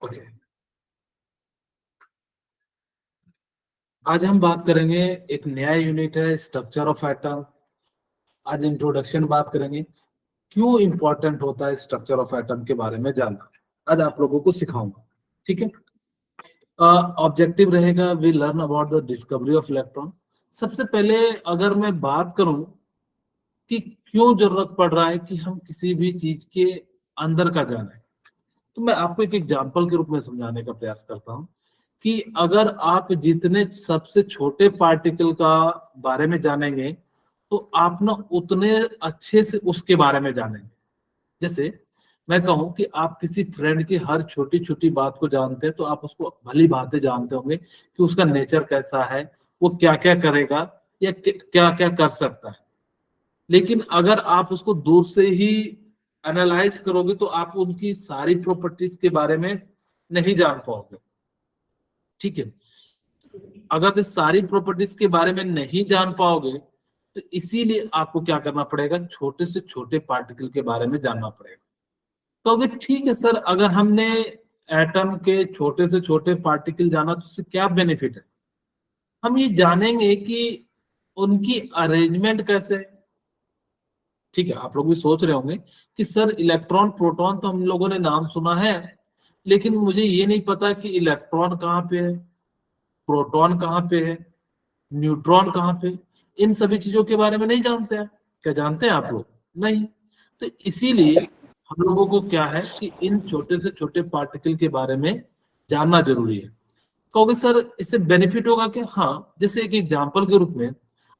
Okay, आज हम बात करेंगे। एक नया यूनिट है स्ट्रक्चर ऑफ एटम। आज इंट्रोडक्शन बात करेंगे, क्यों इंपॉर्टेंट होता है स्ट्रक्चर ऑफ एटम के बारे में जानना। आज आप लोगों को सिखाऊंगा, ठीक है। ऑब्जेक्टिव रहेगा we learn about the discovery of electron. सबसे पहले अगर मैं बात करूं कि क्यों जरूरत पड़ रहा है कि हम किसी भी चीज के अंदर का जाने, तो मैं आपको एक एग्जांपल के रूप में समझाने का प्रयास करता हूं कि अगर आप जितने सबसे छोटे पार्टिकल का बारे में जानेंगे तो आप ना उतने अच्छे से उसके बारे में जानेंगे। जैसे मैं कहूं कि आप किसी फ्रेंड की हर छोटी छोटी बात को जानते हैं तो आप उसको भली भांति जानते होंगे कि उसका नेचर कैसा है, वो क्या क्या करेगा या क्या क्या कर सकता है। लेकिन अगर आप उसको दूर से ही एनालाइज करोगे तो आप उनकी सारी प्रॉपर्टीज के बारे में नहीं जान पाओगे, ठीक है। अगर इस सारी प्रॉपर्टीज के बारे में नहीं जान पाओगे तो इसीलिए आपको क्या करना पड़ेगा, छोटे से छोटे पार्टिकल के बारे में जानना पड़ेगा। तो अगर ठीक है सर, अगर हमने एटम के छोटे से छोटे पार्टिकल जाना तो उससे क्या बेनिफिट है। हम ये जानेंगे कि उनकी अरेंजमेंट कैसे है। ठीक है, आप लोग भी सोच रहे होंगे कि सर इलेक्ट्रॉन प्रोटॉन तो हम लोगों ने नाम सुना है, लेकिन मुझे ये नहीं पता कि इलेक्ट्रॉन कहाँ पे है, प्रोटॉन कहाँ पे है, न्यूट्रॉन कहाँ पे। इन सभी चीजों के बारे में नहीं जानते हैं। क्या जानते हैं आप लोग? नहीं। तो इसीलिए हम लोगों को क्या है कि इन छोटे से छोटे पार्टिकल के बारे में जानना जरूरी है। कहोगे सर इससे बेनिफिट होगा क्या? हाँ, जैसे एक एग्जांपल के रूप में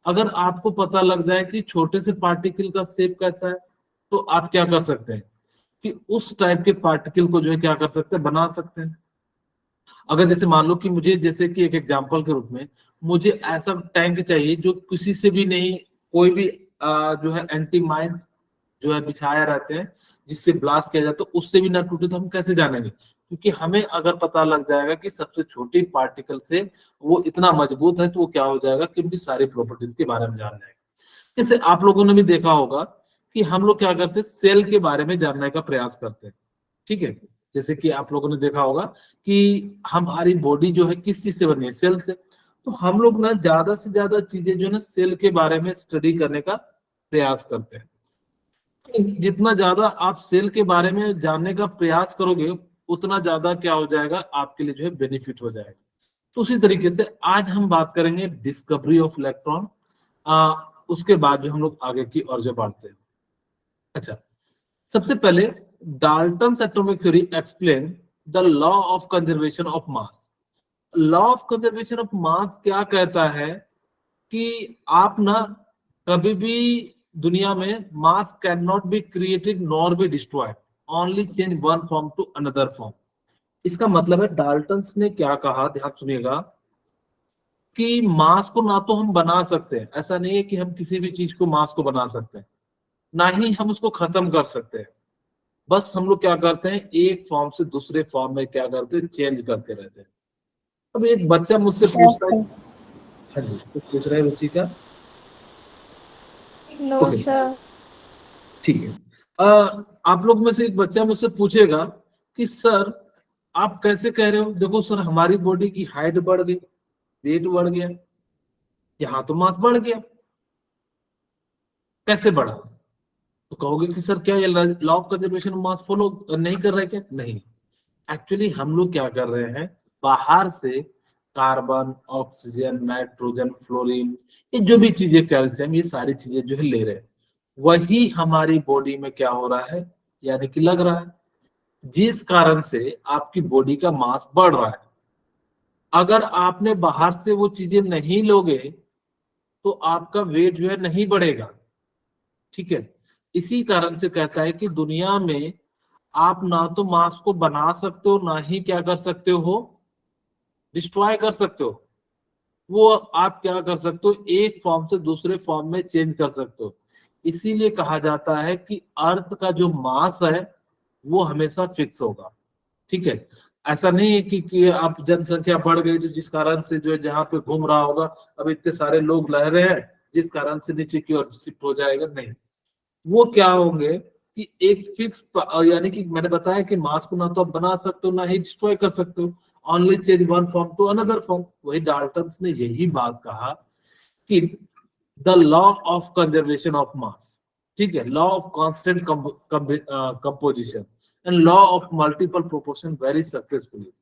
अगर आपको पता लग जाए कि छोटे से पार्टिकल का शेप कैसा है तो आप क्या कर सकते हैं कि उस टाइप के पार्टिकल को जो है क्या कर सकते हैं, बना सकते हैं। अगर जैसे मान लो कि मुझे, जैसे कि एक एग्जांपल के रूप में, मुझे ऐसा टैंक चाहिए जो किसी से भी नहीं, कोई भी जो है एंटी माइंस जो है बिछाया रहते हैं, जिससे ब्लास्ट किया जाए तो उससे भी ना टूटे। तो हम कैसे जानेंगे? क्योंकि हमें अगर पता लग जाएगा कि सबसे छोटी पार्टिकल से वो इतना मजबूत है तो वो क्या हो जाएगा कि उनकी सारी प्रॉपर्टीज के बारे में जान जाएगा। जैसे आप लोगों ने भी देखा होगा कि हम लोग क्या करते हैं, सेल के बारे में जानने का प्रयास करते हैं, ठीक है। जैसे कि आप लोगों ने देखा होगा कि हमारी बॉडी जो है किस चीज से बनी है, सेल से। तो हम लोग ना ज्यादा से ज्यादा चीजें जो है ना सेल के बारे में स्टडी करने का प्रयास करते हैं। जितना ज्यादा आप सेल के बारे में जानने का प्रयास करोगे उतना ज्यादा क्या हो जाएगा, आपके लिए जो है बेनिफिट हो जाएगा। तो उसी तरीके से आज हम बात करेंगे डिस्कवरी ऑफ इलेक्ट्रॉन। उसके बाद जो हम लोग आगे की ओर जो बढ़ते हैं। अच्छा, सबसे पहले Dalton's atomic theory explain the law of conservation of mass. Law of conservation of मास क्या कहता है कि आप ना कभी भी दुनिया में mass can not be created nor be destroyed, only change one form to another form. इसका मतलब है डाल्टन्स ने क्या कहा, ध्यान सुनिएगा, कि मास को ना तो हम बना सकते हैं, ऐसा नहीं है कि हम किसी भी चीज को मास को बना सकते हैं, ना ही हम उसको खत्म कर सकते हैं। बस हम लोग क्या करते हैं, एक फॉर्म से दूसरे फॉर्म में क्या करते हैं, चेंज करते रहते हैं। अब एक बच्चा मुझसे पूछता है, हाँ जी कुछ पूछ रहे हैं रुचि का। No okay, sir. ठीक है। आप लोग में से एक बच्चा मुझसे पूछेगा कि सर आप कैसे कह रहे हो, देखो सर हमारी बॉडी की हाइट बढ़ गई, वेट बढ़ गया, यहाँ तो मास बढ़ गया, कैसे बढ़ा? तो कहोगे कि सर क्या ये law of conservation mass follow नहीं कर रहे क्या? नहीं, एक्चुअली हम लोग क्या कर रहे हैं, बाहर से कार्बन, ऑक्सीजन, नाइट्रोजन, फ्लोरीन, ये जो भी चीजें, कैल्शियम, ये सारी चीजें जो है ले रहे हैं, वही हमारी बॉडी में क्या हो रहा है, यानी कि लग रहा है, जिस कारण से आपकी बॉडी का मास बढ़ रहा है। अगर आपने बाहर से वो चीजें नहीं लोगे तो आपका वेट जो है नहीं बढ़ेगा, ठीक है। इसी कारण से कहता है कि दुनिया में आप ना तो मास को बना सकते हो, ना ही क्या कर सकते हो, डिस्ट्रॉय कर सकते हो। वो आप क्या कर सकते हो, एक फॉर्म से दूसरे फॉर्म में चेंज कर सकते हो। इसीलिए कहा जाता है कि अर्थ का जो मास है वो हमेशा फिक्स होगा, ठीक है। ऐसा नहीं है कि आप जनसंख्या बढ़ गई तो जिस कारण से जो है जहां पे घूम रहा होगा, अब इतने सारे लोग रह रहे हैं जिस कारण से नीचे की ओर शिफ्ट हो जाएगा, नहीं। वो क्या होंगे, कि एक फिक्स, यानी कि मैंने बताया कि मास को ना तो आप बना सकते हो ना ही डिस्ट्रॉय कर सकते हो, only change one form to another form. वही डाल्टन्स ने यही बात कहा कि the law of conservation of mass, ठीक है, law of constant composition and law of multiple proportion very successfully.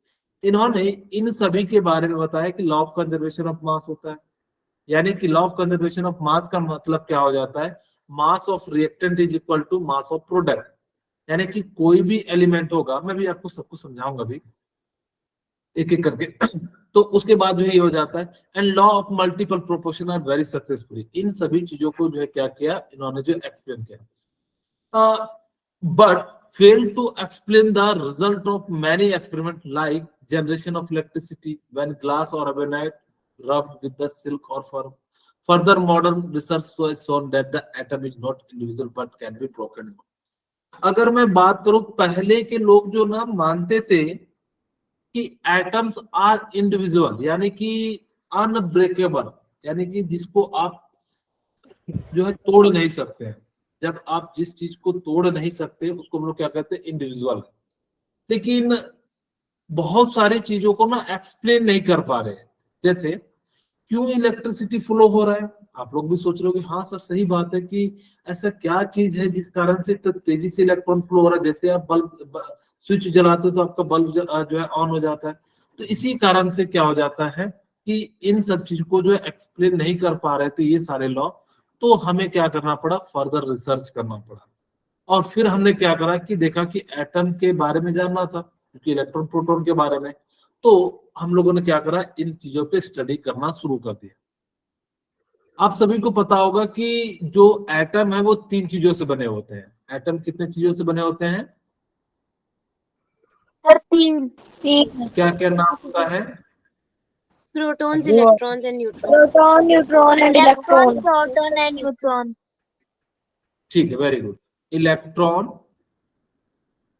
इन्होंने इन सभी के बारे में बताया कि law of conservation of mass होता है, यानी कि law of conservation of mass का मतलब क्या हो जाता है, mass of reactant is equal to mass of product. यानी कि कोई भी एलिमेंट होगा, मैं भी आपको सबको समझाऊंगा भी एक एक करके तो उसके बाद जो है ये हो जाता है। And law of multiple proportion are very successfully. इन सभी चीजों को जो है क्या किया इन्होंने, जो एक्सप्लेन किया, but failed to explain the result of many experiments like generation of electricity when glass or ebonite rubbed with the silk or fur. Further modern research has shown that the atom is not individual but can be broken. अगर मैं बात करूं, पहले के लोग जो ना मानते थे कि एटम्स आर इंडिविजुअल, यानी कि अनब्रेकेबल, यानी कि जिसको आप जो है तोड़ नहीं सकते हैं। जब आप जिस चीज को तोड़ नहीं सकते उसको हम लोग क्या कहते हैं, इंडिविजुअल। लेकिन बहुत सारी चीजों को ना एक्सप्लेन नहीं कर पा रहे, जैसे क्यों इलेक्ट्रिसिटी फ्लो हो रहा है। आप लोग भी सोच रहे हो कि हाँ सर सही बात है कि ऐसा क्या चीज है जिस कारण से तेजी से इलेक्ट्रॉन फ्लो हो रहा है। जैसे आप बल्ब स्विच जलाते हो तो आपका बल्ब जो है ऑन हो जाता है। तो इसी कारण से क्या हो जाता है कि इन सब चीज को जो है एक्सप्लेन नहीं कर पा रहे थे ये सारे लॉ। तो हमें क्या करना पड़ा, फर्दर रिसर्च करना पड़ा। और फिर हमने क्या करा कि देखा कि एटम के बारे में जानना था, क्योंकि इलेक्ट्रॉन प्रोटॉन के बारे में। तो हम लोगों ने क्या करा, इन चीजों पे स्टडी करना शुरू कर दिया। आप सभी को पता होगा कि जो एटम है वो तीन चीजों से बने होते हैं। एटम कितने चीजों से बने होते हैं, सर तीन। क्या क्या नाम होता है? Protons, electrons and neutron. Proton, neutron and electron, electron. Proton and neutron. ठीक है, very good. Electron,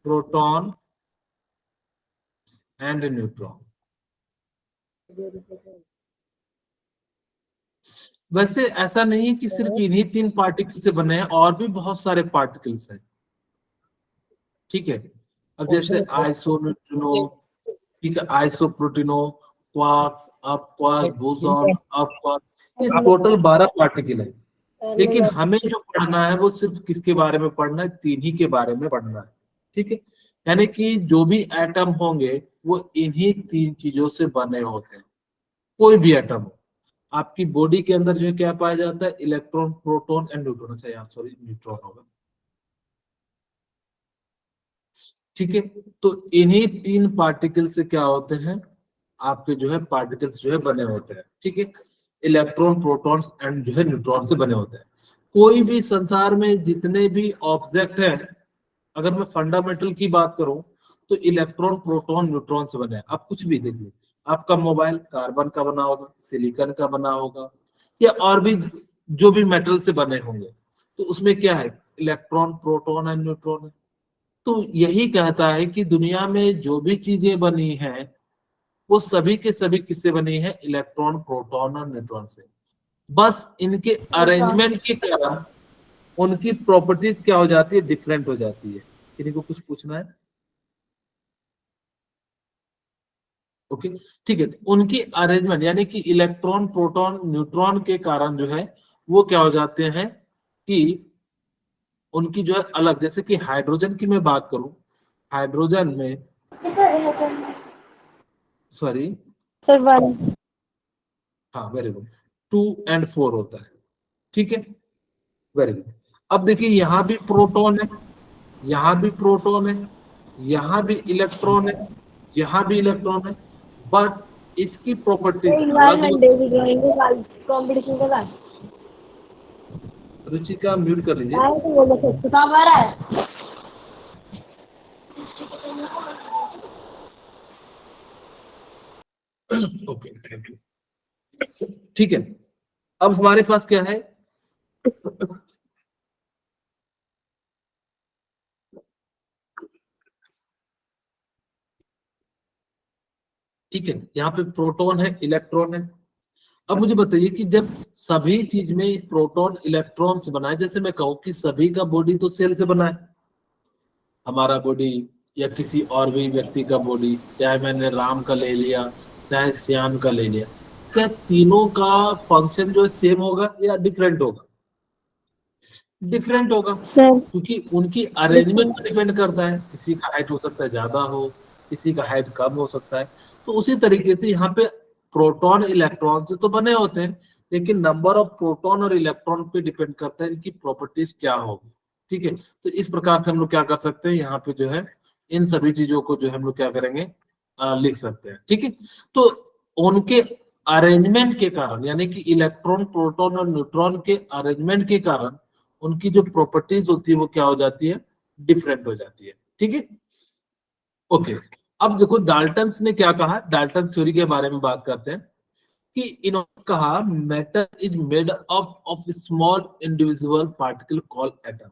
proton and neutron. वैसे ऐसा नहीं है कि सिर्फ इन्हीं तीन पार्टिकल से बने हैं, और भी बहुत सारे पार्टिकल्स हैं, ठीक है। अब जैसे आइसो न्यूट्रिनो, ठीक है, आइसो प्रोटीनो, quarks, up quark, boson, up quark, ये टोटल 12 पार्टिकल है। लेकिन हमें जो पढ़ना है वो सिर्फ किसके बारे में पढ़ना है, तीन ही के बारे में पढ़ना है, ठीक है। यानी कि जो भी एटम होंगे वो इन्हीं तीन चीजों से बने होते हैं। कोई भी एटम हो, आपकी बॉडी के अंदर जो है क्या पाया जाता है, इलेक्ट्रॉन, प्रोटॉन एंड न्यूट्रॉन। अच्छा यार सॉरी, न्यूट्रॉन होगा, ठीक है। तो इन्हीं तीन पार्टिकल से क्या होते हैं, आपके जो है पार्टिकल्स जो है बने होते हैं, ठीक है। इलेक्ट्रॉन, प्रोटॉन्स एंड जो है न्यूट्रॉन से बने होते हैं। कोई भी संसार में जितने भी ऑब्जेक्ट हैं, अगर मैं फंडामेंटल की बात करूं तो इलेक्ट्रॉन, प्रोटॉन, न्यूट्रॉन से बने हैं। आप कुछ भी देख लीजिए, आपका मोबाइल कार्बन का बना होगा, सिलिकॉन का बना होगा, या और भी जो भी मेटल से बने होंगे, तो उसमें क्या है, इलेक्ट्रॉन, प्रोटॉन एंड न्यूट्रॉन है। तो यही कहता है कि दुनिया में जो भी चीजें बनी हैं वो सभी के सभी किससे बनी है, इलेक्ट्रॉन, प्रोटॉन और न्यूट्रॉन से। बस इनके अरेंजमेंट के कारण उनकी प्रॉपर्टीज क्या हो जाती है, डिफरेंट हो जाती है। किसी को कुछ पूछना है? ओके, ठीक है। उनकी अरेंजमेंट यानी कि इलेक्ट्रॉन, प्रोटॉन, न्यूट्रॉन के कारण जो है वो क्या हो जाते हैं कि उनकी जो है अलग, जैसे कि हाइड्रोजन की मैं बात करूं, हाइड्रोजन में सॉरी, सर 1। हाँ वेरी गुड, 2 and 4 होता है, ठीक है, वेरी गुड। अब देखिए यहाँ भी प्रोटॉन है, यहाँ भी प्रोटॉन है, यहाँ भी इलेक्ट्रॉन है, यहाँ भी इलेक्ट्रॉन है, बट इसकी प्रॉपर्टीज अलग एनवायरनमेंट होती डे की ड्राइंग का कंपटीशन का था। है। रुचिका म्यूट कर लीजिए। तो बोलो सर किताब आ रहा है। ओके, थैंक यू, ठीक है। अब हमारे पास क्या है, ठीक है, यहाँ पे प्रोटॉन है, इलेक्ट्रॉन है। अब मुझे बताइए कि जब सभी चीज में प्रोटॉन, इलेक्ट्रॉन से बना है, जैसे मैं कहूँ कि सभी का बॉडी तो सेल से बना है, हमारा बॉडी या किसी और भी व्यक्ति का बॉडी, चाहे मैंने राम का ले लिया चाहे श्याम का ले लिया, क्या तीनों का फंक्शन जो है सेम होगा या डिफरेंट होगा? डिफरेंट होगा, सर क्योंकि उनकी अरेंजमेंट पर डिपेंड करता है। किसी का हाइट हो सकता है ज्यादा हो, किसी का हाइट कम हो सकता है। तो उसी तरीके से यहाँ पे प्रोटॉन इलेक्ट्रॉन से तो बने होते हैं, लेकिन नंबर ऑफ प्रोटॉन और इलेक्ट्रॉन पे डिपेंड करता है इनकी प्रॉपर्टीज क्या होगी। ठीक है, तो इस प्रकार से हम लोग क्या कर सकते हैं, यहाँ पे जो है इन सभी चीजों को जो है हम लोग क्या करेंगे, लिख सकते हैं। ठीक है, तो उनके अरेंजमेंट के कारण, यानी कि इलेक्ट्रॉन प्रोटॉन और न्यूट्रॉन के अरेंजमेंट के कारण उनकी जो प्रॉपर्टीज होती है वो क्या हो जाती है, डिफरेंट हो जाती है। ठीक है, ओके। अब देखो डाल्टन्स ने क्या कहा, डाल्टन थ्योरी के बारे में बात करते हैं कि इन्होंने कहा matter is made up of small individual particle called atom.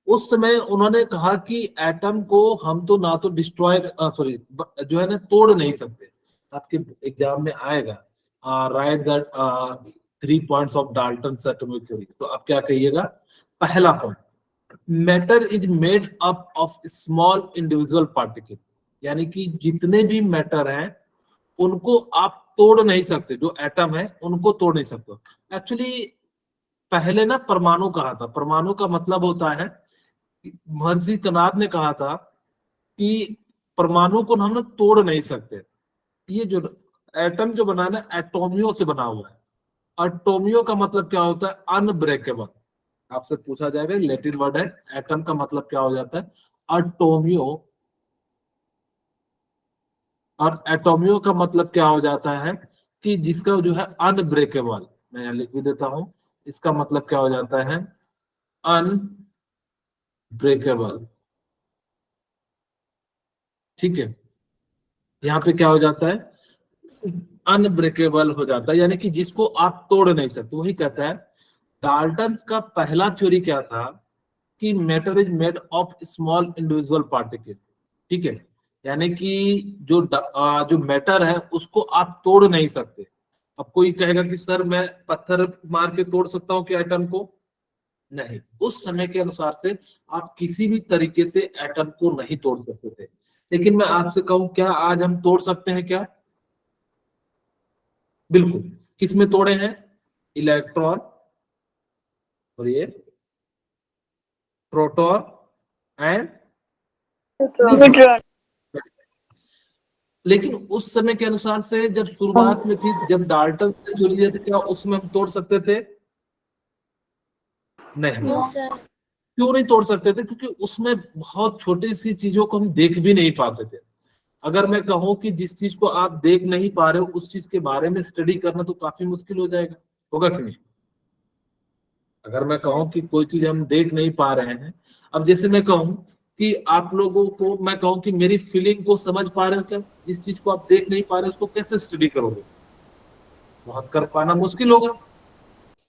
उस समय उन्होंने कहा कि एटम को हम तो ना तो डिस्ट्रॉय सॉरी जो है ना तोड़ नहीं सकते। आपके एग्जाम में आएगा right that 3 points of Dalton's atomic theory, तो आप क्या कहिएगा, पहला point, matter is made up of small individual particle, यानी कि जितने भी मैटर हैं उनको आप तोड़ नहीं सकते, जो एटम है उनको तोड़ नहीं सकते। एक्चुअली पहले ना परमाणु कहा था, परमाणु का मतलब होता है, महर्षि कनाद ने कहा था कि परमाणु को हम लोग तोड़ नहीं सकते। ये जो एटम जो बना है ना एटोमियो से बना हुआ है। एटोमियो का मतलब क्या होता है, अनब्रेकेबल। आपसे पूछा जाएगा, लैटिन वर्ड है, एटम का मतलब क्या हो जाता है, एटोमियो। और एटोमियो का मतलब क्या हो जाता है कि जिसका जो है अनब्रेकेबल, मैं यहाँ लिख भी देता हूं, इसका मतलब क्या हो जाता है, अनब्रेकेबल। ठीक है, यहाँ पे क्या हो जाता है, अनब्रेकेबल हो जाता है, यानी कि जिसको आप तोड़ नहीं सकते। वही कहता है डाल्टन का पहला थ्योरी क्या था कि matter is made of small individual particle. ठीक है, यानी कि जो मैटर है उसको आप तोड़ नहीं सकते। अब कोई कहेगा कि सर मैं पत्थर मार के तोड़ सकता हूँ कि एटम को, नहीं, उस समय के अनुसार से आप किसी भी तरीके से एटम को नहीं तोड़ सकते थे। लेकिन मैं आपसे कहूं, क्या आज हम तोड़ सकते हैं क्या? बिल्कुल। किसमें तोड़े हैं, इलेक्ट्रॉन और ये प्रोटॉन एंड न्यूट्रॉन लेकिन उस समय के अनुसार से जब शुरुआत में थी, जब डाल्टन से जुड़ी थी, क्या उसमें हम तोड़ सकते थे? नहीं। No, sir. क्यों नहीं तोड़ सकते थे? क्योंकि उसमें बहुत छोटी सी चीजों को हम देख भी नहीं पाते थे। अगर मैं कहूं कि जिस चीज को आप देख नहीं पा रहे हो उस चीज के बारे में स्टडी करना तो काफी मुश्किल हो जाएगा, होगा कि नहीं? अगर मैं कहूं कि कोई चीज हम देख नहीं पा रहे हैं, अब जैसे मैं कहूं कि आप लोगों को, मैं कहूं कि मेरी फीलिंग को समझ पा रहे हो क्या, जिस चीज को आप देख नहीं पा रहे उसको कैसे स्टडी करोगे? बहुत कर पाना मुश्किल होगा।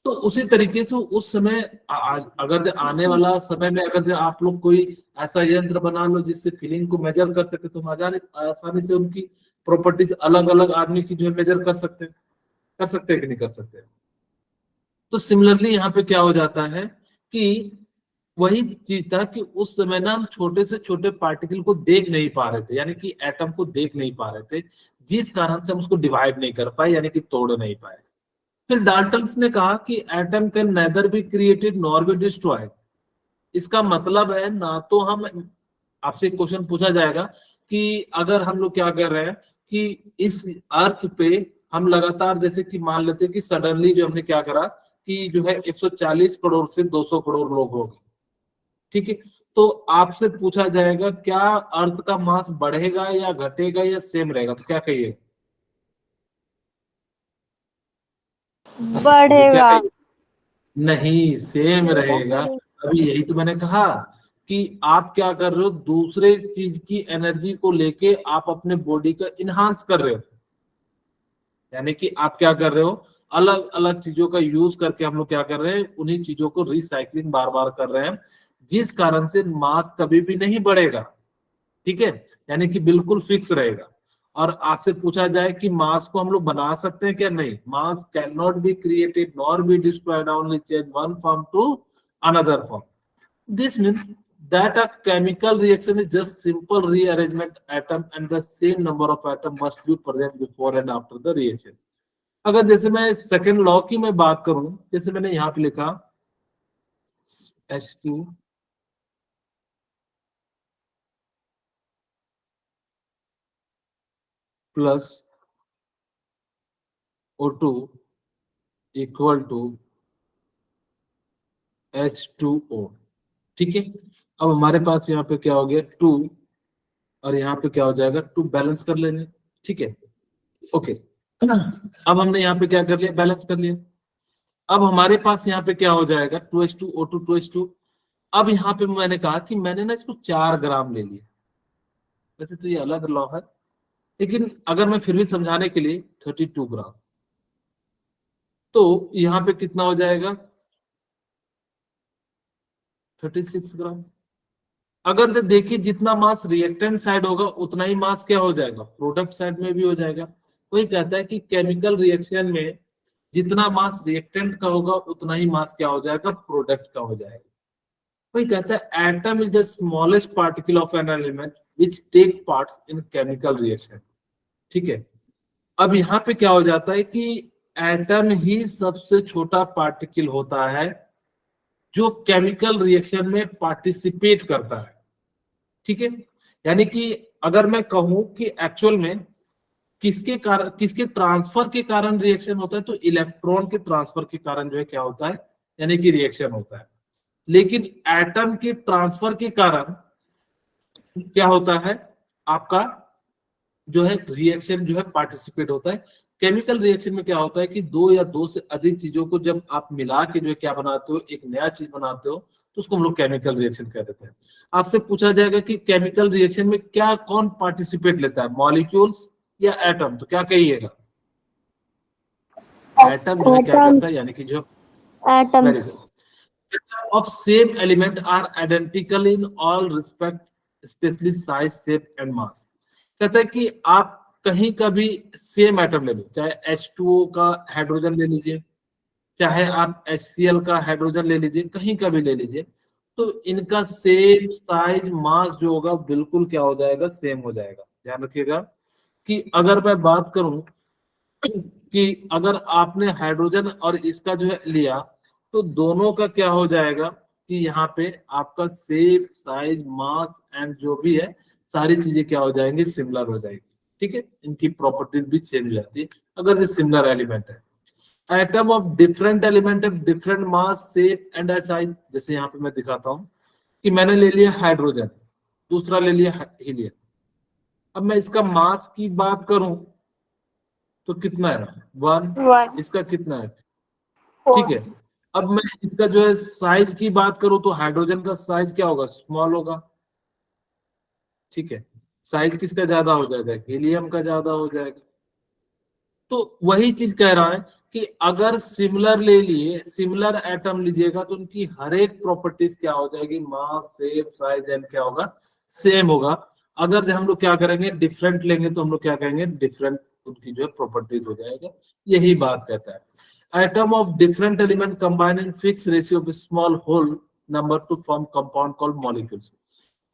तो उसी तरीके से उस समय अगर जो आने वाला समय में अगर जो आप लोग कोई ऐसा यंत्र बना लो जिससे फीलिंग को मेजर कर सके, तो आसानी से उनकी प्रॉपर्टीज अलग अलग आदमी की जो है मेजर कर सकते हैं कि नहीं कर सकते? तो सिमिलरली यहाँ पे क्या हो जाता है कि वही चीज था कि उस समय ना हम छोटे से छोटे पार्टिकल को देख नहीं पा रहे थे, यानी कि एटम को देख नहीं पा रहे थे, जिस कारण से हम उसको डिवाइड नहीं कर पाए, यानी कि तोड़ नहीं पाए। फिर डाल्टन्स ने कहा कि atom can nether B created nor be destroyed. इसका मतलब है ना तो हम, आपसे एक क्वेश्चन पूछा जाएगा कि अगर हम लोग क्या कर रहे हैं कि इस अर्थ पे हम लगातार, जैसे कि मान लेते हैं कि सडनली जो हमने क्या करा कि जो है 140 करोड़ से 200 करोड़ लोग हो गए। ठीक है, तो आपसे पूछा जाएगा क्या अर्थ का मास बढ़ेगा या घटेगा या सेम रहेगा, तो क्या कहिए? बढ़ेगा। नहीं, सेम रहेगा। अभी यही तो मैंने कहा कि आप क्या कर रहे हो, दूसरे चीज की एनर्जी को लेके आप अपने बॉडी का इनहांस कर रहे हो, यानी कि आप क्या कर रहे हो, अलग अलग चीजों का यूज करके हम लोग क्या कर रहे हैं, उन्हीं चीजों को रिसाइकलिंग बार बार कर रहे हैं, जिस कारण से मास कभी भी नहीं बढ़ेगा। ठीक है, यानी कि बिल्कुल फिक्स रहेगा। और आपसे पूछा जाए कि मास को हम लोग बना सकते हैं क्या, नहीं, mass can not be created nor be destroyed, only change one form to another form. This mean that a chemical reaction is just simple rearrangement atom and the same number of atom must be present before and after the reaction. अगर जैसे मैं second law की मैं बात करूं, जैसे मैंने यहाँ पे लिखा H2 plus O2 equal to H2O, ठीक है। अब हमारे पास यहाँ पे क्या हो गया 2 और यहाँ पे क्या हो जाएगा 2, बैलेंस कर लेंगे, ठीक है, ओके। अब हमने यहाँ पे क्या कर लिया, बैलेंस कर लिया। अब हमारे पास यहाँ पे क्या हो जाएगा 2H2O2 2H2। अब यहाँ पे मैंने कहा कि मैंने ना इसको 4 ग्राम ले लिया, वैसे तो ये अलग लॉ है, लेकिन अगर मैं फिर भी समझाने के लिए 32 ग्राम, तो यहाँ पे कितना हो जाएगा 36 ग्राम। अगर देखिए जितना मास रिएक्टेंट साइड होगा उतना ही मास क्या हो जाएगा प्रोडक्ट साइड में भी हो जाएगा। वही कहता है कि केमिकल रिएक्शन में जितना मास रिएक्टेंट का होगा उतना ही मास क्या हो जाएगा प्रोडक्ट का हो जाएगा। वही कहता है atom is the smallest particle of an element which take parts in chemical reaction, ठीक है। अब यहाँ पे क्या हो जाता है कि एटम ही सबसे छोटा पार्टिकल होता है जो केमिकल रिएक्शन में पार्टिसिपेट करता है, ठीक है। यानी कि अगर मैं कहूं कि एक्चुअल में किसके ट्रांसफर के कारण रिएक्शन होता है, तो इलेक्ट्रॉन के ट्रांसफर के कारण जो है क्या होता है, यानी कि रिएक्शन होता है। लेकिन एटम के ट्रांसफर के कारण क्या होता है, आपका जो है रिएक्शन जो है पार्टिसिपेट होता है। केमिकल रिएक्शन में क्या होता है कि 2 या 2 से अधिक चीजों को जब आप मिला के जो है क्या बनाते हो, एक नया चीज बनाते हो, तो उसको हम लोग केमिकल रिएक्शन कह देते हैं। आपसे पूछा जाएगा कि केमिकल रिएक्शन में क्या कौन पार्टिसिपेट लेता है, मॉलिक्यूल्स या एटम, तो क्या कहिएगा, एटम जो है क्या करता है, यानी कि जो atoms of same element are identical in all respect, especially size, shape and mass। कहता है कि आप कहीं का भी सेम एटम ले लो, चाहे H2O का हाइड्रोजन ले लीजिए, चाहे आप HCl का हाइड्रोजन ले लीजिए, कहीं का भी ले लीजिए, तो इनका सेम साइज मास जो होगा बिल्कुल क्या हो जाएगा, सेम हो जाएगा। ध्यान रखिएगा कि अगर मैं बात करूं कि अगर आपने हाइड्रोजन और इसका जो है लिया, तो दोनों का क्या हो जाएगा कि यहाँ पे आपका सेम साइज मास एंड जो भी है सारी चीजें क्या हो जाएंगी, सिमिलर हो जाएगी, ठीक है। इनकी प्रॉपर्टीज भी चेंज हो जाती है अगर ये सिमिलर एलिमेंट है। Atom of different element of different mass, shape and size, जैसे यहाँ पे मैं दिखाता हूँ कि मैंने ले लिया हाइड्रोजन, दूसरा ले लिया हीलियम। अब मैं इसका मास की बात करूं तो कितना है 1, इसका कितना है, ठीक है। अब मैं इसका जो है साइज की बात करूं तो हाइड्रोजन का साइज क्या होगा, स्मॉल होगा, ठीक है। साइज किसका ज्यादा हो जाएगा, हीलियम का ज्यादा हो जाएगा। तो वही चीज कह रहा है कि अगर सिमिलर ले लिए, सिमिलर एटम लीजिएगा तो उनकी हर एक प्रॉपर्टीज क्या हो जाएगी, मास, शेप, साइज एंड क्या होगा, सेम होगा। अगर हम लोग क्या करेंगे डिफरेंट लेंगे तो हम लोग क्या कहेंगे, डिफरेंट उनकी जो है प्रॉपर्टीज हो जाएगा। यही बात कहता है। Atom of different element combine in fix ratio of small whole number to form compound called molecules.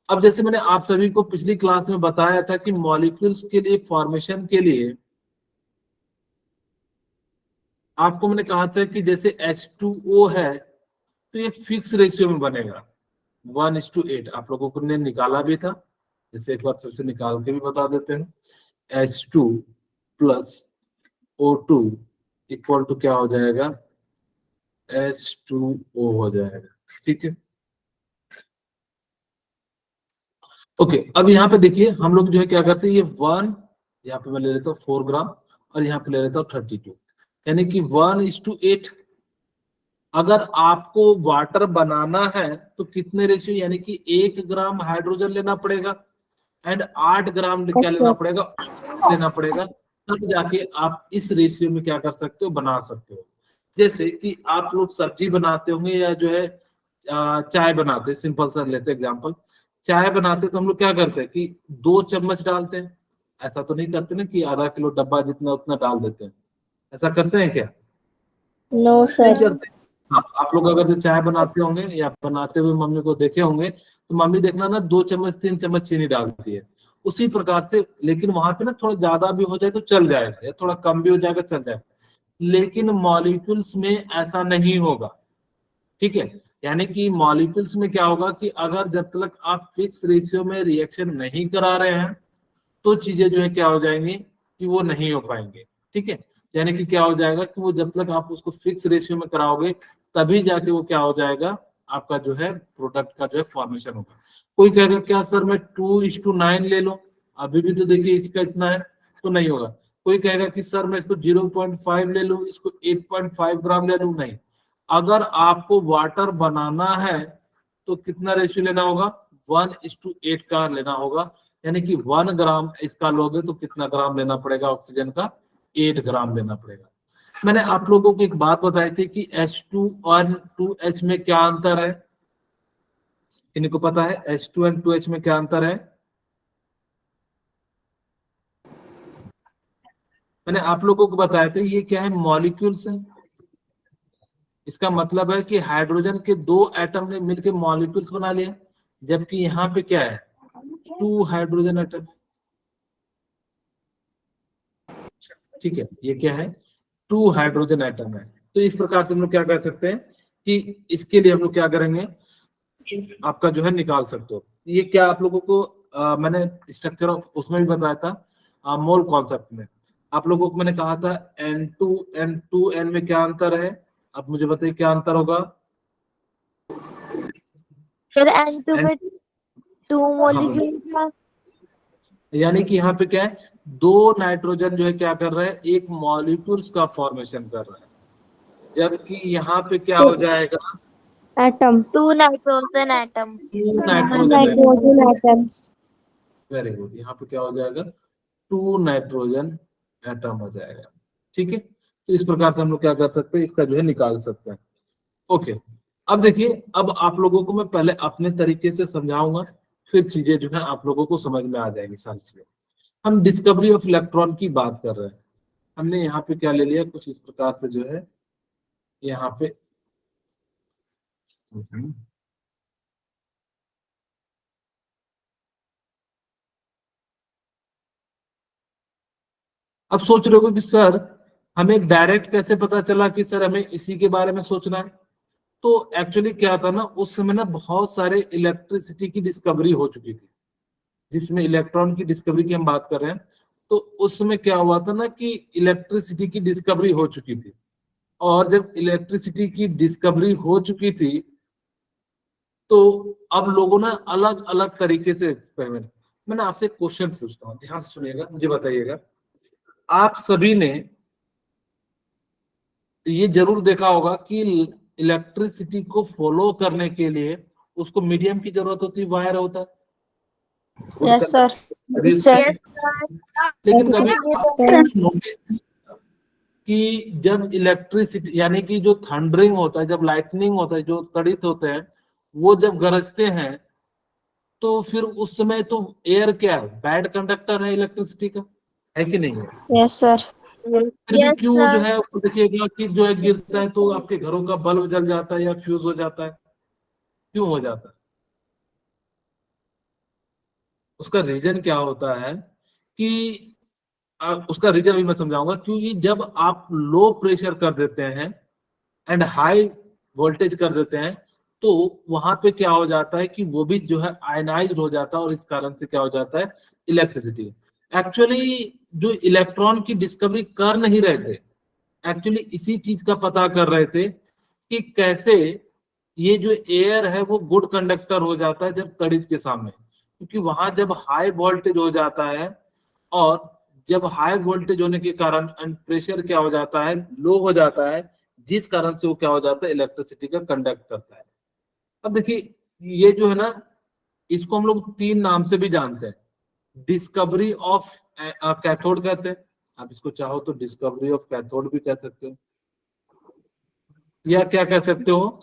अब जैसे मैंने आप सभी को पिछली क्लास में बताया था कि मॉलिक्यूल्स के लिए फॉर्मेशन के लिए आपको मैंने कहा था कि जैसे H2O है तो ये फिक्स रेशियो में बनेगा 1:8। आप लोगों को ने निकाला भी था, जैसे एक बार फिर से निकाल के भी बता देते हैं। H2 plus O2 equal to क्या हो जाएगा, H2O हो जाएगा, ठीक है। ओके, अब यहाँ पे देखिए हम लोग जो है क्या करते हैं, ये 1 यहाँ पे मैं ले लेता हूँ 4 ग्राम और यहाँ पे ले लेता हूँ 32, यानी कि 1:8। अगर आपको वाटर बनाना है तो कितने रेशियो, यानी कि 1 ग्राम हाइड्रोजन लेना पड़ेगा एंड 8 ग्राम क्या लेना पड़ेगा, तब जाके आप इस रेशियो में क्या कर सकते हो, बना सकते हो। जैसे कि आप लोग सब्जी बनाते होंगे या जो है चाय बनाते हैं, सिंपल सा लेते एग्जांपल, चाय बनाते तो हम लोग क्या करते हैं कि 2 चम्मच डालते हैं, ऐसा तो नहीं करते ना कि आधा किलो डब्बा जितना उतना डाल देते हैं, ऐसा करते हैं क्या, नो नहीं सर। करते। हाँ, आप लोग अगर से चाय बनाते होंगे या बनाते हुए मम्मी को देखे होंगे तो मम्मी देखना ना 2 चम्मच 3 चम्मच चीनी डालती है, उसी प्रकार से। लेकिन वहां पे ना थोड़ा ज्यादा भी हो जाए तो चल जाएगा, या थोड़ा कम भी हो जाएगा चल जाएगा, लेकिन मॉलिक्यूल्स में ऐसा नहीं होगा। ठीक है, यानी कि मॉलिक्यूल्स में क्या होगा कि अगर जब तक आप फिक्स रेशियो में रिएक्शन नहीं करा रहे हैं तो चीजें जो है क्या हो जाएंगी कि वो नहीं हो पाएंगे। ठीक है, यानी कि क्या हो जाएगा कि वो जब तक आप उसको फिक्स रेशियो में कराओगे तभी जाके वो क्या हो जाएगा, आपका जो है प्रोडक्ट का जो है फॉर्मेशन होगा। कोई कहेगा क्या सर मैं 2:9 ले लो, अभी भी तो देखिए इसका इतना है, तो नहीं होगा। कोई कहेगा कि सर मैं इसको 0.5 ले लूं, इसको 8.5 ग्राम ले लूं, नहीं। अगर आपको वाटर बनाना है तो कितना रेशियो लेना होगा, 1:8 का लेना होगा। यानी कि 1 ग्राम इसका लोगे तो कितना ग्राम लेना पड़ेगा ऑक्सीजन का, 8 ग्राम लेना पड़ेगा। मैंने आप लोगों को एक बात बताई थी कि H2 और 2H में क्या अंतर है, इनको पता है H2 और 2H में क्या अंतर है? मैंने आप लोगों को बताया था ये क्या है, मॉलिक्यूल्स है। इसका मतलब है कि हाइड्रोजन के 2 एटम ने मिलकर मॉलिक्यूल्स बना लिया, जबकि यहाँ पे क्या है, 2 हाइड्रोजन एटम। ठीक है, ये क्या है, 2 हाइड्रोजन एटम है। तो इस प्रकार से हम लोग क्या कर सकते हैं कि इसके लिए हम लोग क्या करेंगे, आपका जो है निकाल सकते हो। ये क्या आप लोगों को मैंने स्ट्रक्चर ऑफ उसमें भी बताया था, मोल कॉन्सेप्ट में। आप लोगों को मैंने कहा था N2 N में क्या अंतर है, अब मुझे बताइए क्या अंतर होगा। फिर N2 N, में 2 हाँ, मॉलिक्यूल था। यानी कि यहाँ पे क्या है, 2 नाइट्रोजन जो है क्या कर रहा है, एक मॉलिक्यूल्स का फॉर्मेशन कर रहा है, जबकि यहाँ पे क्या हो जाएगा, एटम 2 nitrogen atom. 2 नाइट्रोजन है। Nitrogen atoms. वेरी गुड, यहाँ पे क्या हो जाएगा, 2 नाइट्रोजन एटम हो जाएगा। ठीक है, तो इस प्रकार से हम लोग क्या कर सकते हैं, इसका जो है निकाल सकते हैं। ओके, अब देखिए, अब आप लोगों को मैं पहले अपने तरीके से समझाऊंगा, फिर चीजें जो है आप लोगों को समझ में आ जाएंगी सारी चीजें। हम डिस्कवरी ऑफ इलेक्ट्रॉन की बात कर रहे हैं। हमने यहाँ पे क्या ले लिया, कुछ इस प्रकार से जो है यहाँ पे अब सोच रहे हो कि सर हमें डायरेक्ट कैसे पता चला कि सर हमें इसी के बारे में सोचना है। तो एक्चुअली क्या था ना, उस समय ना बहुत सारे इलेक्ट्रिसिटी की डिस्कवरी हो चुकी थी, जिसमें इलेक्ट्रॉन की डिस्कवरी की हम बात कर रहे हैं। तो उस समय क्या हुआ था ना कि इलेक्ट्रिसिटी की डिस्कवरी हो चुकी थी, और जब इलेक्ट्रिसिटी की डिस्कवरी हो चुकी थी तो अब लोगों ने अलग अलग तरीके से एक्सपेरिमेंट। मैंने आपसे एक क्वेश्चन पूछता हूँ, ध्यान से सुनिएगा, मुझे बताइएगा। आप सभी ने ये जरूर देखा होगा कि इलेक्ट्रिसिटी को फॉलो करने के लिए उसको मीडियम की जरूरत होती है, वायर होता है, good yes sir. Conductor. Yes, sir. लेकिन कभी यस आपने नोटिस कि जब इलेक्ट्रिसिटी यानी कि जो थंडरिंग होता है, जब लाइटनिंग होता है, जो तड़ित होते हैं, वो जब गरजते हैं तो फिर उस समय तो एयर क्या है, बैड कंडक्टर है इलेक्ट्रिसिटी का, है कि नहीं है? Yes sir. फिर भी Yes, क्यों जो sir. है वो देखिएगा कि जो है गिरता है तो आपके घरों का बल्ब जल जाता है या फ्यूज हो जाता है, क्यों हो जाता है? उसका रीजन क्या होता है कि उसका रीजन भी मैं समझाऊंगा। क्योंकि जब आप लो प्रेशर कर देते हैं एंड हाई वोल्टेज कर देते हैं तो वहां पे क्या हो जाता है कि वो भी जो है आयनाइज हो जाता है, और इस कारण से क्या हो जाता है, इलेक्ट्रिसिटी। एक्चुअली जो इलेक्ट्रॉन की डिस्कवरी कर नहीं रहे थे, एक्चुअली इसी चीज का पता कर रहे थे कि कैसे ये जो एयर है वो गुड कंडक्टर हो जाता है जब तड़ित के सामने। क्योंकि वहां जब हाई वोल्टेज हो जाता है, और जब हाई वोल्टेज होने के कारण प्रेशर क्या हो जाता है, लो हो जाता है, जिस कारण से वो क्या हो जाता है, इलेक्ट्रिसिटी का कंडक्ट करता है। अब देखिए, ये जो है ना, इसको हम लोग 3 नाम से भी जानते हैं। डिस्कवरी ऑफ कैथोड कहते हैं, आप इसको चाहो तो डिस्कवरी ऑफ कैथोड भी कह सकते हो, या क्या कह सकते हो,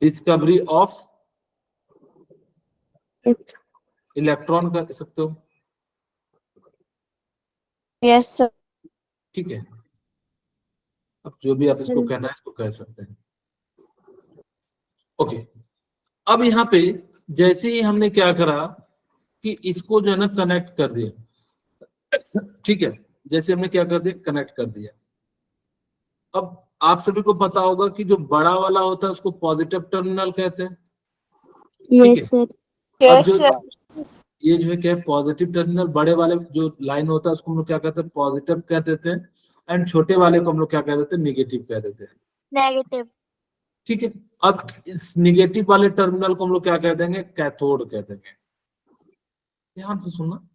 डिस्कवरी ऑफ इलेक्ट्रॉन कह सकते हो। Yes sir. ठीक है, अब जो भी आप इसको कहना है इसको कह सकते हैं। ओके, अब यहाँ पे जैसे ही हमने क्या करा कि इसको जो है ना कनेक्ट कर दिया, ठीक है, जैसे हमने क्या कर दिया, कनेक्ट कर दिया। अब आप सभी को पता होगा कि जो बड़ा वाला होता है उसको पॉजिटिव टर्मिनल कहते हैं, ठीक है। Yes, sir. अब जो ये जो है क्या है, पॉजिटिव टर्मिनल, बड़े वाले जो लाइन होता है उसको हम लोग क्या कहते हैं, पॉजिटिव कह देते हैं, एंड छोटे वाले को हम लोग क्या कह देते हैं, निगेटिव कह देते हैं, नेगेटिव, ठीक है। अब इस निगेटिव वाले टर्मिनल को हम लोग क्या कह देंगे, कैथोड कह देंगे, ध्यान से सुनना।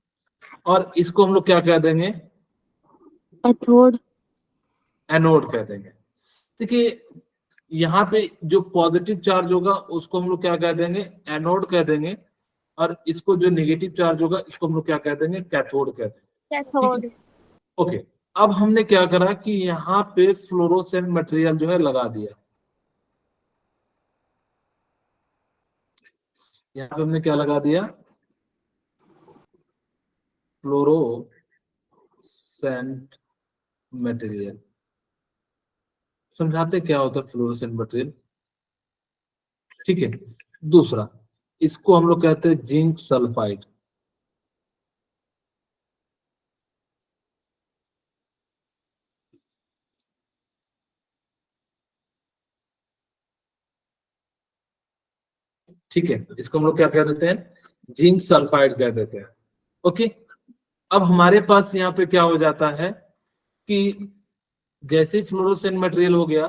और इसको हम लोग क्या कह देंगे, Cathode. एनोड कह देंगे। देखिए यहाँ पे जो पॉजिटिव चार्ज होगा उसको हम लोग क्या कह देंगे, एनोड कह देंगे, और इसको जो नेगेटिव चार्ज होगा इसको हम लोग क्या कह देंगे, कैथोड कह देंगे, कैथोड, ओके। अब हमने क्या करा कि यहाँ पे फ्लोरोसेंट मटेरियल जो है लगा दिया, यहाँ पे हमने क्या लगा दिया, फ्लोरोसेंट मटेरियल। समझाते क्या होता है फ्लोरोसेंट मटेरियल, ठीक है। दूसरा, इसको हम लोग कहते हैं जिंक सल्फाइड, ठीक है, इसको हम लोग क्या कह देते हैं, जिंक सल्फाइड कह देते हैं, ओके। अब हमारे पास यहाँ पे क्या हो जाता है कि जैसे फ्लोरोसेंट मटेरियल हो गया,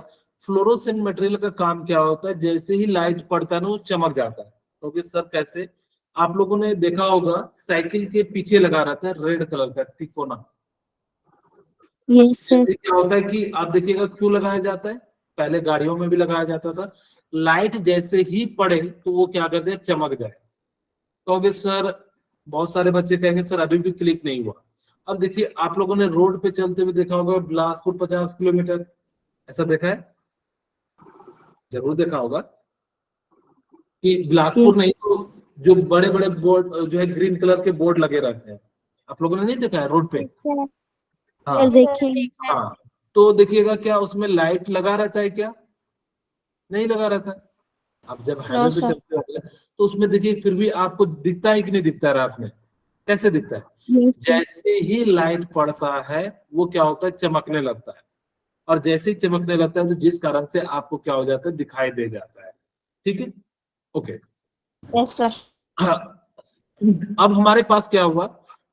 फ्लोरोसेंट मटेरियल का काम क्या होता है, जैसे ही लाइट पड़ता है ना वो चमक जाता है। तो सर कैसे, आप लोगों ने देखा होगा साइकिल के पीछे लगा रहता है रेड कलर का तिकोना, Yes, sir. जैसे क्या होता है कि आप देखिएगा क्यों लगाया जाता है, पहले गाड़ियों में भी लगाया जाता था, लाइट जैसे ही पड़े तो वो क्या करते हैं, चमक जाए। कहोगे सर, बहुत सारे बच्चे कहेंगे सर अभी भी क्लिक नहीं हुआ। अब देखिए आप लोगों ने रोड पे चलते हुए देखा होगा बिलासपुर 50 किलोमीटर, ऐसा देखा है, जरूर देखा होगा कि बिलासपुर Yes. नहीं तो जो बड़े बड़े बोर्ड जो है ग्रीन कलर के बोर्ड लगे रहते हैं, आप लोगों ने नहीं देखा है रोड पे, हाँ Sir, देखें. हाँ। तो देखिएगा क्या उसमें लाइट लगा रहता है क्या, नहीं लगा रहता है। अब जब हाईवे No, पे sir. चलते होंगे तो उसमें देखिए फिर भी आपको दिखता है कि नहीं दिखता है रात में, कैसे दिखता है, Yes, sir. जैसे ही लाइट पड़ता है वो क्या होता है, चमकने लगता है, और जैसे ही चमकने लगता है तो जिस कारण से आपको क्या हो जाता है, दिखाई दे जाता है, ठीक है, ओके। Yes, sir. हाँ, अब हमारे पास क्या हुआ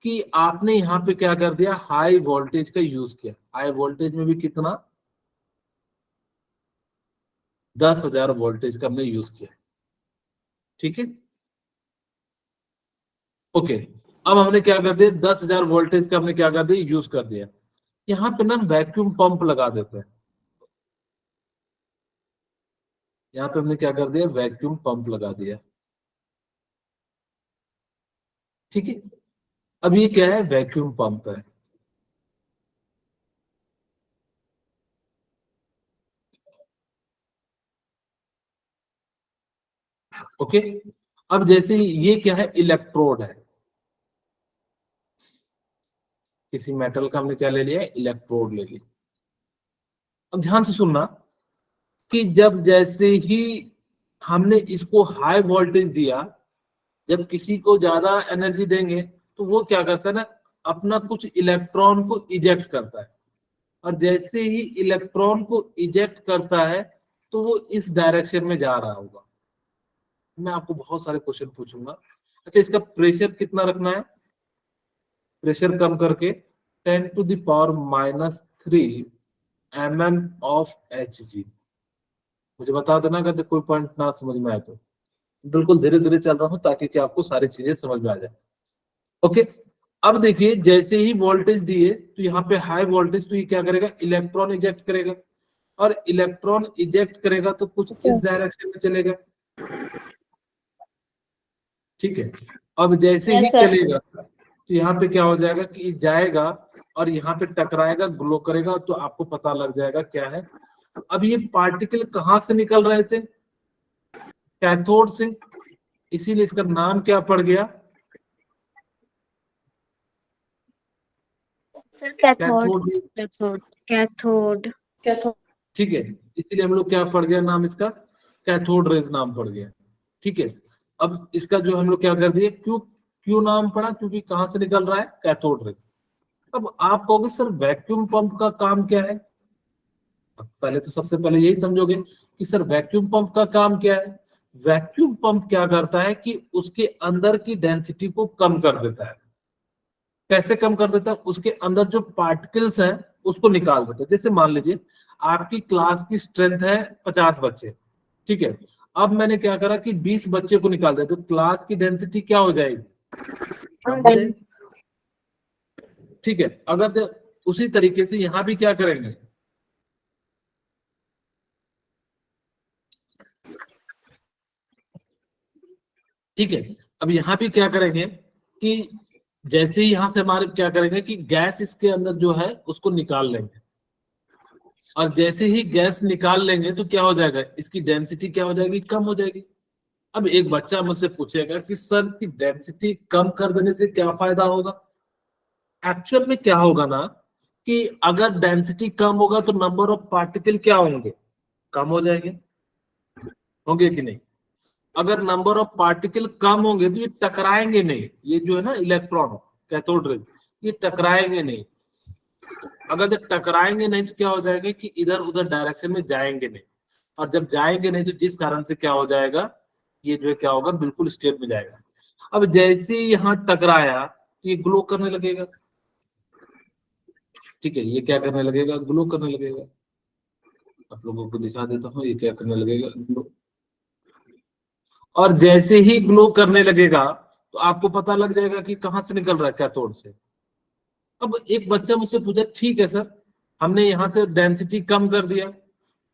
कि आपने यहाँ पे क्या कर दिया, हाई वोल्टेज का यूज किया, हाई वोल्टेज में भी कितना, 10,000 वोल्टेज का हमने यूज किया, ठीक है, ओके। अब हमने क्या कर दिया, 10,000 वोल्टेज का हमने क्या कर दिया, यूज कर दिया। यहाँ पे ना वैक्यूम पंप लगा देते हैं, यहाँ पे हमने क्या कर दिया, वैक्यूम पंप लगा दिया, ठीक है। अब ये क्या है, वैक्यूम पंप है, ओके। अब जैसे ये क्या है, इलेक्ट्रोड है, किसी मेटल का हमने क्या ले लिया, इलेक्ट्रोड ले लिया। अब ध्यान से सुनना कि जब जैसे ही हमने इसको हाई वोल्टेज दिया, जब किसी को ज्यादा एनर्जी देंगे तो वो क्या करता है ना, अपना कुछ इलेक्ट्रॉन को इजेक्ट करता है, और जैसे ही इलेक्ट्रॉन को इजेक्ट करता है तो वो इस डायरेक्शन में जा रहा होगा। मैं आपको बहुत सारे क्वेश्चन पूछूंगा। अच्छा, इसका प्रेशर कितना रखना है, प्रेशर कम करके 10⁻³ mm ऑफ Hg। मुझे बता देना अगर कोई पॉइंट ना समझ में आए तो, बिल्कुल धीरे धीरे चल रहा हूँ ताकि कि आपको सारी चीजें समझ में आ जाए, ओके। अब देखिए जैसे ही वोल्टेज दिए तो यहाँ पे हाई वोल्टेज, तो ये क्या करेगा, इलेक्ट्रॉन इजेक्ट करेगा, और इलेक्ट्रॉन इजेक्ट करेगा तो कुछ Sir. इस डायरेक्शन में चलेगा, ठीक है। अब जैसे ही Yes, sir. चलेगा तो यहाँ पे क्या हो जाएगा कि जाएगा और यहाँ पे टकराएगा, ग्लो करेगा, तो आपको पता लग जाएगा क्या है। अब ये पार्टिकल कहाँ से निकल रहे थे, कैथोड से, इसीलिए इसका नाम क्या पड़ गया, sir cathode, Cathode. Cathode. Cathode. ठीक है, इसीलिए हम लोग क्या पड़ गया नाम इसका, कैथोड रेज नाम पड़ गया। ठीक है, अब इसका जो हम लोग क्या कर दिए, क्यों नाम पड़ा, क्योंकि कहां से निकल रहा है, कैथोड रेज। अब आप कहोगे सर वैक्यूम पंप का काम क्या है। पहले तो सबसे पहले यही समझोगे कि सर वैक्यूम पंप का काम क्या है। वैक्यूम पंप क्या करता है कि उसके अंदर की डेंसिटी को कम कर देता है। कैसे कम कर देता है, उसके अंदर जो पार्टिकल्स हैं उसको निकाल देता है। जैसे मान लीजिए आपकी क्लास की स्ट्रेंथ है 50 बच्चे, ठीक है, अब मैंने क्या करा कि 20 बच्चे को निकाल दिया, तो क्लास की डेंसिटी क्या हो जाएगी, कम हो जाएगी। ठीक है, अगर जो उसी तरीके से यहां भी क्या करेंगे, ठीक है, अब यहां भी क्या करेंगे कि जैसे ही यहां से हमारे क्या करेंगे कि गैस इसके अंदर जो है उसको निकाल लेंगे, और जैसे ही गैस निकाल लेंगे तो क्या हो जाएगा, इसकी डेंसिटी क्या हो जाएगी, कम हो जाएगी। अब एक बच्चा मुझसे पूछेगा कि सर की डेंसिटी कम कर देने से क्या फायदा होगा। एक्चुअल में क्या होगा ना कि अगर डेंसिटी कम होगा तो नंबर ऑफ पार्टिकल क्या होंगे, कम हो जाएंगे, होंगे कि नहीं। अगर नंबर ऑफ पार्टिकल कम होंगे तो ये टकराएंगे नहीं, ये जो है ना इलेक्ट्रॉन कैथोड रेज, ये टकराएंगे नहीं। अगर जब टकराएंगे नहीं तो क्या हो जाएगा कि इधर उधर डायरेक्शन में जाएंगे नहीं, और जब जाएंगे नहीं तो जिस कारण से क्या हो जाएगा, ये जो है क्या होगा, बिल्कुल स्टेट में जाएगा। अब जैसे ही यहाँ टकराया तो ये ग्लो करने लगेगा। ठीक है, ये क्या करने लगेगा, ग्लो करने लगेगा। आप लोगों को दिखा देता हूँ ये क्या करने लगेगा, ग्लो। और जैसे ही ग्लो करने लगेगा तो आपको पता लग जाएगा कि कहां से निकल रहा है, कैथोड से। अब एक बच्चा मुझसे पूछा, ठीक है सर हमने यहां से डेंसिटी कम कर दिया,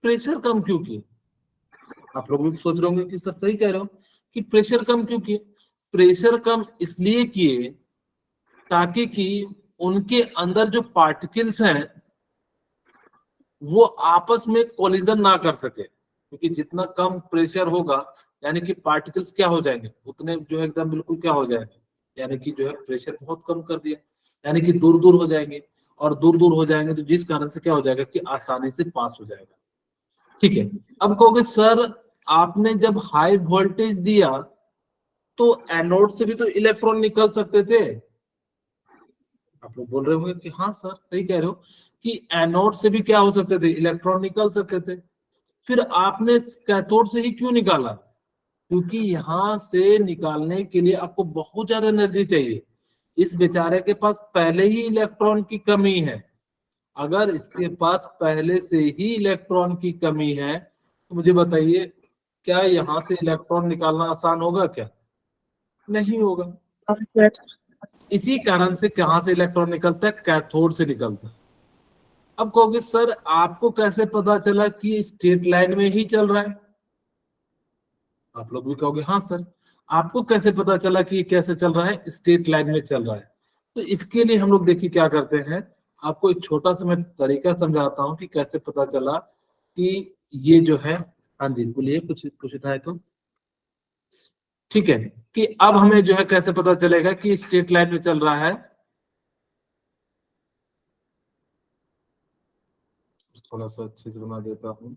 प्रेशर कम क्यों किया। आप लोग भी सोच रहे होंगे कि सर सही कह रहे हो कि प्रेशर कम क्यों किए। प्रेशर कम इसलिए किए ताकि कि उनके अंदर जो पार्टिकल्स हैं वो आपस में कोलिजन ना कर सके, क्योंकि जितना कम प्रेशर होगा यानी कि पार्टिकल्स क्या हो जाएंगे, उतने जो है एकदम बिल्कुल क्या हो जाएंगे, यानी कि जो है प्रेशर बहुत कम कर दिया, यानी कि दूर दूर हो जाएंगे, और दूर दूर हो जाएंगे तो जिस कारण से क्या हो जाएगा कि आसानी से पास हो जाएगा। ठीक है, अब कहोगे सर आपने जब हाई वोल्टेज दिया तो एनोड से भी तो इलेक्ट्रॉन निकल सकते थे। आप लोग बोल रहे होंगे कि हाँ सर सही कह रहे हो कि एनोड से भी क्या हो सकते थे, इलेक्ट्रॉन निकल सकते थे। फिर आपने कैथोड से ही क्यों निकाला, क्योंकि यहां से निकालने के लिए आपको बहुत ज्यादा एनर्जी चाहिए। इस बेचारे के पास पहले ही इलेक्ट्रॉन की कमी है। अगर इसके पास पहले से ही इलेक्ट्रॉन की कमी है तो मुझे बताइए क्या यहाँ से इलेक्ट्रॉन निकालना आसान होगा क्या, नहीं होगा। इसी कारण से कहां से इलेक्ट्रॉन निकलता है, कैथोड से निकलता है। अब कहोगे सर आपको कैसे पता चला कि स्ट्रेट लाइन में ही चल रहा है। आप लोग भी कहोगे हाँ सर आपको कैसे पता चला कि ये कैसे चल रहा है, स्ट्रेट लाइन में चल रहा है। तो इसके लिए हम लोग देखिए क्या करते हैं, आपको एक छोटा सा मैं तरीका समझाता हूँ कि कैसे पता चला कि ये जो है, हाँ जी बोलिए कुछ पूछना है तो। ठीक है, कि अब हमें जो है कैसे पता चलेगा कि स्ट्रेट लाइन में चल रहा है। थोड़ा सा अच्छे से बना देता हूँ।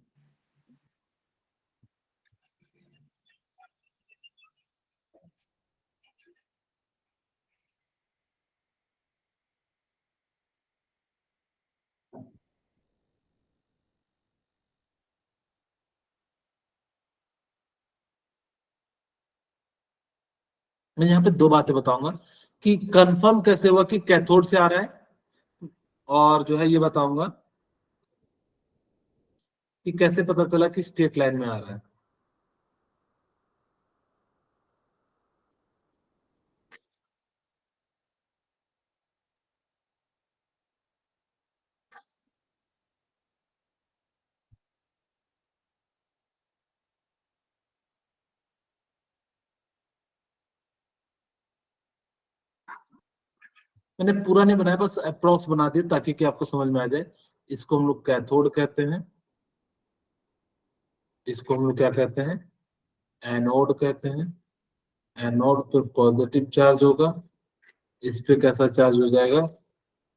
मैं यहाँ पे दो बातें बताऊंगा कि कंफर्म कैसे हुआ कि कैथोड से आ रहा है, और जो है ये बताऊंगा कि कैसे पता चला कि स्ट्रेट लाइन में आ रहा है। मैंने पूरा नहीं बनाया, बस अप्रोक्स बना दिया ताकि कि आपको समझ में आ जाए। इसको हम लोग कैथोड कहते हैं, इसको हम लोग क्या कहते हैं, एनोड कहते हैं। एनोड पे पॉजिटिव चार्ज होगा, इस पे कैसा चार्ज हो जाएगा,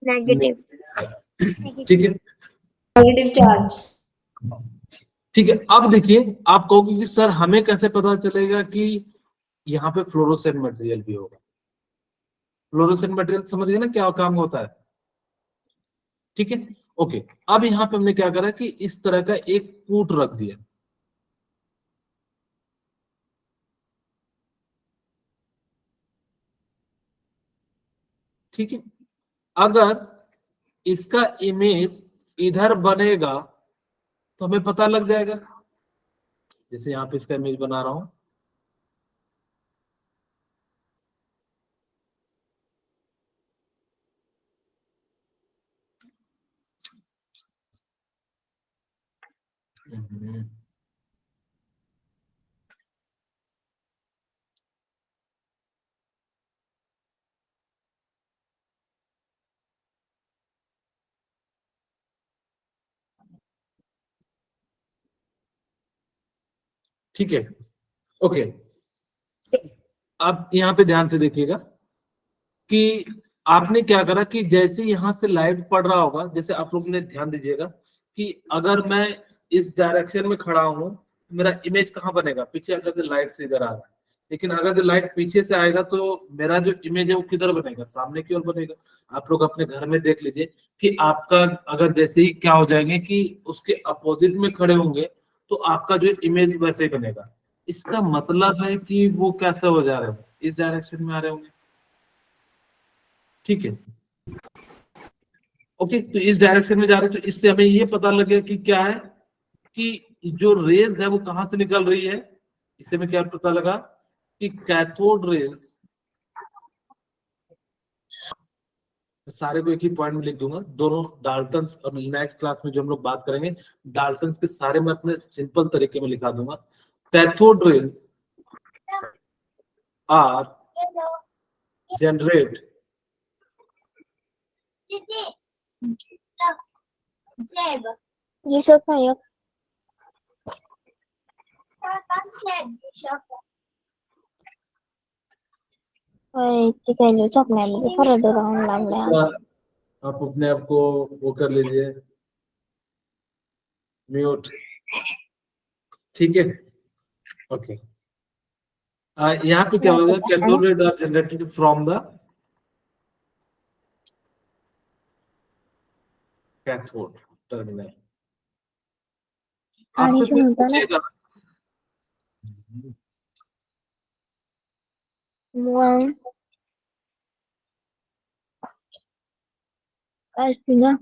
नेगेटिव। ठीक है। Negative charge. ठीक है, अब देखिए आप कहोगे कि सर हमें कैसे पता चलेगा कि यहाँ पे फ्लोरोसेंट मटेरियल भी होगा। फ्लोरोसेंट मटेरियल समझ गए ना क्या काम होता है, ठीक है। ओके, अब यहाँ पे हमने क्या करा कि इस तरह का एक कूट रख दिया, ठीक है। अगर इसका इमेज इधर बनेगा तो हमें पता लग जाएगा, जैसे यहाँ पे इसका इमेज बना रहा हूं, ठीक है। ओके, आप यहाँ पे ध्यान से देखिएगा कि आपने क्या करा कि जैसे यहां से लाइट पड़ रहा होगा, जैसे आप लोग ने ध्यान दीजिएगा कि अगर मैं इस डायरेक्शन में खड़ा हूं मेरा इमेज कहाँ बनेगा, पीछे, अगर जो लाइट से इधर आ रहा है। लेकिन अगर जो लाइट पीछे से आएगा तो मेरा जो इमेज है वो किधर बनेगा, सामने की ओर बनेगा। आप लोग अपने घर में देख लीजिए कि आपका अगर जैसे ही क्या हो जाएंगे कि उसके अपोजिट में खड़े होंगे तो आपका जो इमेज वैसे ही बनेगा। इसका मतलब है कि वो कैसे हो जा रहे हो, इस डायरेक्शन में आ रहे होंगे, ठीक है। ओके, तो इस डायरेक्शन में जा रहे हैं तो इससे हमें ये पता लगे कि क्या है कि जो रेज है वो कहां से निकल रही है। इससे हमें क्या पता लगा कि कैथोड रेज, सारे को एक ही पॉइंट में लिख दूंगा, दोनों डाल्टन्स, और नेक्स्ट क्लास में जो हम लोग बात करेंगे डाल्टन्स के सारे मैं अपने सिंपल तरीके में लिखा दूंगा। Cathode rays are generate G-Shock na yun. Ôi, chị kể G-Shock này mình có được được không làm nào? आप अपने आप को वो कर लीजिए म्यूट, ठीक है। ओके, यहाँ पे क्या होगा, cathode rays are generated from the cathode terminal. आपसे कोई पूछेगा Muang. Ay, sino?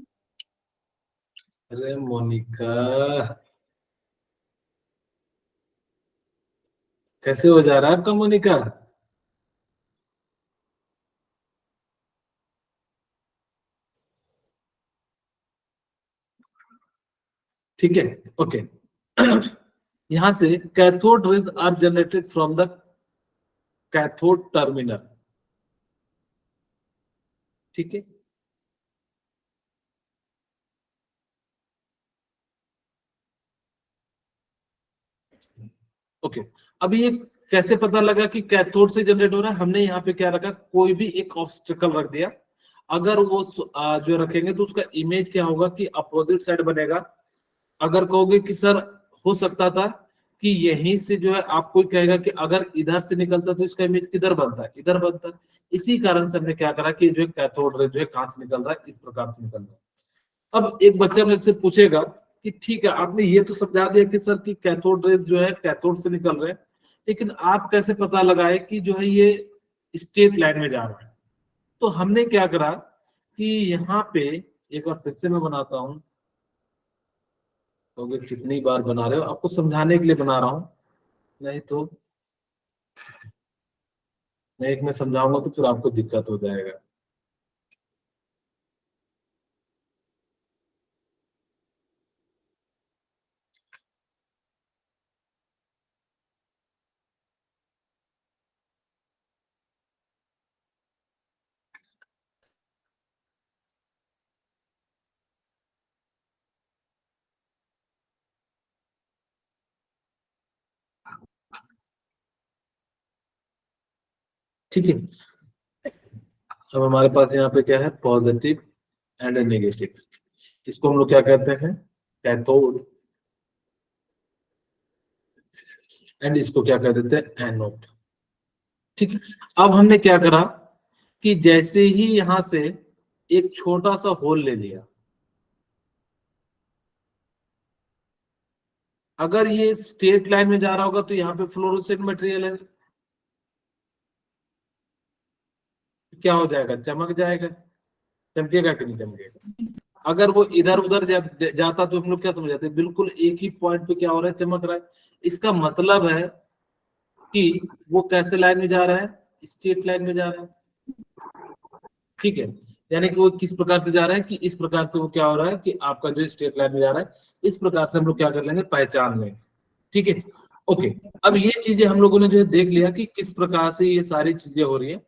अरे मोनिका, कैसे हो जा रहा है आपका मोनिका? ठीक है, ओके। यहां से cathode rays are generated from the cathode terminal, ठीक है। ओके, अब ये कैसे पता लगा कि कैथोड से जनरेट हो रहा है, हमने यहाँ पे क्या रखा, कोई भी एक ऑब्स्टेकल रख दिया। अगर वो जो रखेंगे तो उसका इमेज क्या होगा कि अपोजिट साइड बनेगा। अगर कहोगे कि सर हो सकता था कि यहीं से जो है, आपको कहेगा कि अगर इधर से निकलता तो इसका इमेज किधर बनता है, इधर बनता है। इसी कारण से हमने क्या करा कि जो है कैथोड रे जो है कहां से निकल रहा है, इस प्रकार से निकल रहा है। अब एक बच्चा मेरे से पूछेगा कि ठीक है आपने ये तो समझा दिया कि सर कि कैथोड रेज जो है कैथोड से निकल रहे हैं, लेकिन आप कैसे पता लगाए कि जो है ये स्ट्रेट लाइन में जा रहा है। तो हमने क्या करा कि यहाँ पे एक बार फिर से मैं बनाता हूँ, तो कितनी बार बना रहे हो, आपको समझाने के लिए बना रहा हूँ, नहीं तो मैं एक में समझाऊंगा तो फिर आपको दिक्कत हो जाएगा। ठीक है, अब हमारे पास यहाँ पे क्या है, पॉजिटिव एंड नेगेटिव। इसको हम लोग क्या कहते हैं, कैथोड एंड इसको क्या कह देते हैं, एनोड। ठीक है, अब हमने क्या करा कि जैसे ही यहां से एक छोटा सा होल ले लिया, अगर ये स्ट्रेट लाइन में जा रहा होगा तो यहाँ पे फ्लोरोसेंट मटेरियल है, क्या हो जाएगा, चमक जाएगा, चमकेगा कि नहीं चमकेगा। अगर वो इधर उधर जाता तो हम लोग क्या समझ जाते, बिल्कुल एक ही पॉइंट पे क्या हो रहा है, चमक रहा है। इसका मतलब है कि वो कैसे लाइन में जा रहा है, स्ट्रेट लाइन में जा रहा है। ठीक है, यानी कि वो किस प्रकार से जा रहा है कि इस प्रकार से वो क्या हो रहा है कि आपका जो स्ट्रेट लाइन में जा रहा है, इस प्रकार से हम लोग क्या कर लेंगे, पहचान लेंगे। ठीक है, ओके। अब ये चीजें हम लोगों ने जो है देख लिया कि किस प्रकार से ये सारी चीजें हो रही है।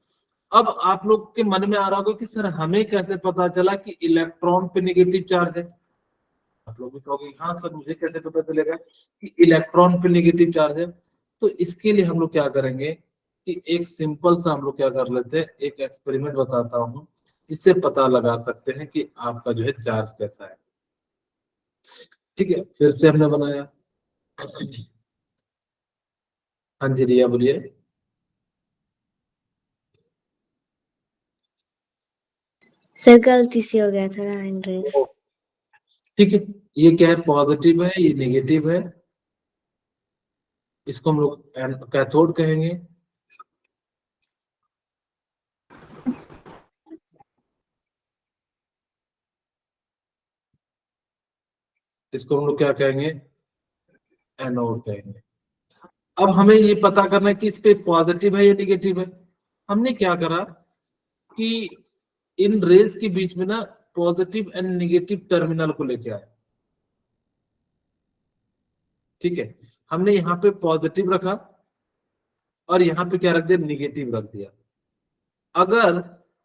अब आप लोग के मन में आ रहा होगा कि सर हमें कैसे पता चला कि इलेक्ट्रॉन पे नेगेटिव चार्ज है। आप लोग भी कहोगे हाँ सर मुझे कैसे पता चलेगा कि इलेक्ट्रॉन पे नेगेटिव चार्ज है। तो इसके लिए हम लोग क्या करेंगे कि एक सिंपल सा हम लोग क्या कर लेते हैं, एक एक्सपेरिमेंट बताता हूँ जिससे पता लगा सकते हैं कि आपका जो है चार्ज कैसा है। ठीक है, फिर से हमने बनाया। हाँ जी रिया बोलिए। सर गलती से हो गया था ना एंड्रेस। ठीक है, ये क्या है, पॉजिटिव है, ये नेगेटिव है, इसको हम लोग कैथोड कहेंगे। इसको हम लोग क्या कहेंगे, एनोड कहेंगे। अब हमें ये पता करना है कि इस पे पॉजिटिव है या निगेटिव है। हमने क्या करा कि इन रेज के बीच में ना पॉजिटिव एंड निगेटिव टर्मिनल को लेके आए। ठीक है, हमने यहाँ पे पॉजिटिव रखा और यहाँ पे क्या रख दिया, निगेटिव रख दिया। अगर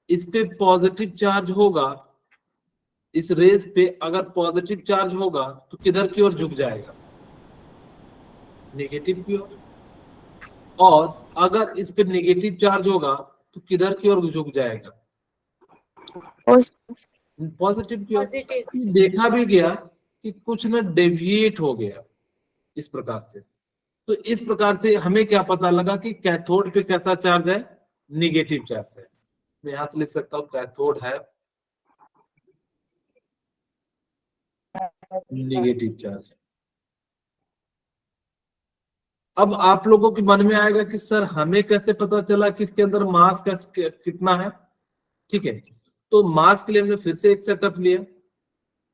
इस पे पॉजिटिव चार्ज होगा, इस रेस पे अगर पॉजिटिव चार्ज होगा तो किधर की ओर झुक जाएगा, नेगेटिव की ओर। और अगर इस पे नेगेटिव चार्ज होगा तो किधर की ओर झुक जाएगा, पॉजिटिव की ओर। देखा भी गया कि कुछ ना डेविएट हो गया इस प्रकार से। तो इस प्रकार से हमें क्या पता लगा कि कैथोड पे कैसा चार्ज है, निगेटिव चार्ज है। मैं यहां से लिख सकता हूं कैथोड है निगेटिव चार्ज। अब आप लोगों के मन में आएगा कि सर हमें कैसे पता चला कि इसके अंदर मास कितना है। ठीक है, तो मास के लिए हमने फिर से एक सेटअप लिया।